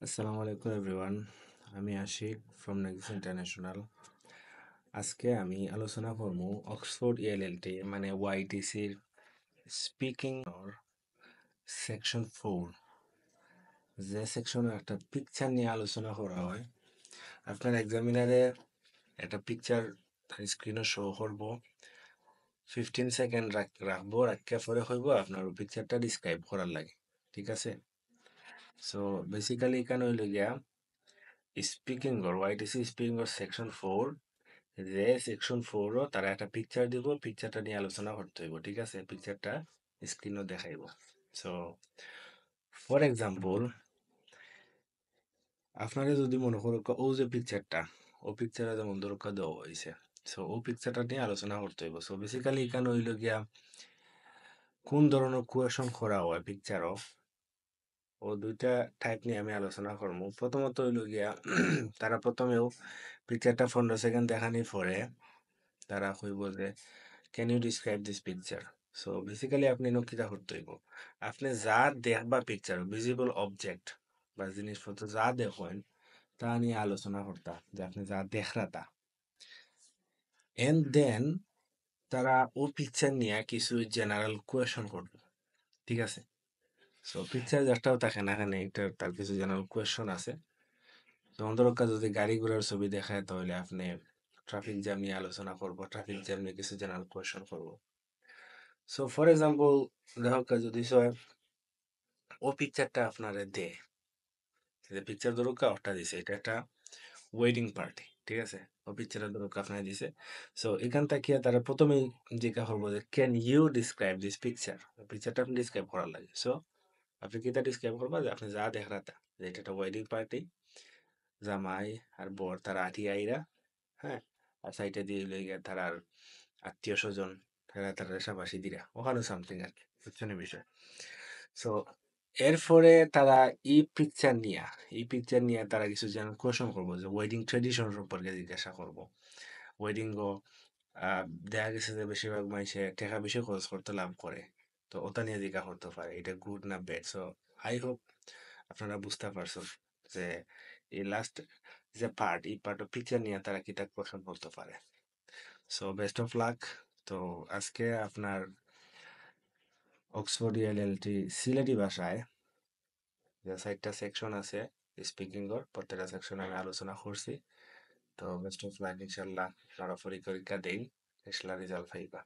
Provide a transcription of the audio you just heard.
আসসালামু আলাইকুম এভরিওয়ান। আমি আশিক ফ্রম নেক্সট ইন্টারন্যাশনাল। আজকে আমি আলোচনা করব অক্সফোর্ড ইএলএলটি মানে ওয়াইটিসির স্পিকিং অর সেকশন 4, যে সেকশনে একটা পিকচার নিয়ে আলোচনা করা হয়। আপনার এক্সামিনারে একটা পিকচার স্ক্রিনে শো করব, 15 সেকেন্ড রাখবো, রাখিয়া পরে হইব আপনার পিকচারটা ডিসক্রাইব করার লাগে। ঠিক আছে? সো বেসিক্যালি এখানে হইল গিয়া speaking or ওয়াইটিসি speaking or section 4, যে সেকশন 4ও তারা একটা পিকচার দিব, পিকচারটা নিয়ে আলোচনা করতে হইব। ঠিক আছে? পিকচারটা স্ক্রিনও দেখাইব। সো ফর এক্সাম্পল, আপনারা যদি মনে করো ও যে পিকচারটা, ও পিকচারে যেমন দরকার দেওয়া হয়েছে, সো ও পিকচারটা নিয়ে আলোচনা করতে হইব। সো বেসিক্যালি এখানে হইল গিয়া কোন ধরনের কোয়েশন করা হয় পিকচারও, ও দুইটা টাইপ নিয়ে আমি আলোচনা করবো। প্রথমত হইল গিয়া তারা প্রথমেও পিকচারটা 15 সেকেন্ড দেখানির পরে তারা কইব যে can you describe this picture. So basically আপনি নকিতা করতে হইব, আপনি যা দেখবা পিকচার ভিজিবল অবজেক্ট বা জিনিসপত্র যা দেখেন তা নিয়ে আলোচনা করতা, যে আপনি যা দেখরাতা। এন্ড দেন তারা ও পিকচার নিয়ে কিছু জেনারেল কোয়েশন করবে। ঠিক আছে? সো পিকচার যেটাও থাকে না এখানে, এটা তার কিছু জেনারেল কোয়েশন আছে। যেমন ধরো যদি গাড়ি ঘোড়ার ছবি দেখায় তাহলে আপনি ট্রাফিক জ্যাম নিয়ে আলোচনা করবো, ট্রাফিক জ্যাম নিয়ে কিছু জেনারেল কোয়েশন করবো। সো ফর এক্সাম্পল, দেখো যদি ও পিকচারটা আপনারে দে, যে পিকচার ধরুকা ওটা দিছে, এটা একটা ওয়েডিং পার্টি। ঠিক আছে? ও পিকচারটা ধরুকা আপনার দিছে। সো এখান থেকে তারা প্রথমেই জিজ্ঞাসা করবো যে can you describe this picture. পিকচারটা আপনি ডিসক্রাইব করার লাগে। সো আপনি কিটা ডিসক্রাইব করবা, যে আপনি যা দেখরাতা, যে এটা একটা ওয়েডিং পার্টি, জামাই আর বর তারা আটি আইরা, হ্যাঁ, আর সাইডে দিয়ে লইগা তারার আত্মীয় স্বজন, তারা রেশাবাসী দিরা ওখানে সামথিং আর কি, বুঝছেন এই বিষয়। সো এরপরে তারা এই পিকচার নিয়ে তারা কিছু যেন কোয়েশন করবো, যে ওয়েডিং ট্রেডিশন সম্পর্কে জিজ্ঞাসা করব। ওয়েডিং গো দেখা গেছে যে বেশিরভাগ মানুষে টাকা বেশি খরচ করতে লাভ করে, তো ওটা নিয়ে জিজ্ঞাসা করতে পারে এটা গুড না ব্যাড। সো আই হোপ আপনারা বুঝতে পারছেন যে এই লাস্ট যে পার্ট, এই পার্ট অফ পিকচার নিয়ে তারা কিতা কোয়েশন করতে পারে। So best of luck. তো আজকে আপনার অক্সফোর্ড এলএলটি সিলেটি ভাষায় যে 4টা সেকশন আছে স্পিকিং এর, প্রত্যেকটা সেকশন আমি আলোচনা করছি। তো বেস্ট অফ লাক, ইনশাল্লাহ আপনারা পরীক্ষা দেন, ইনশাল্লাহ রেজাল্ট পাইবা।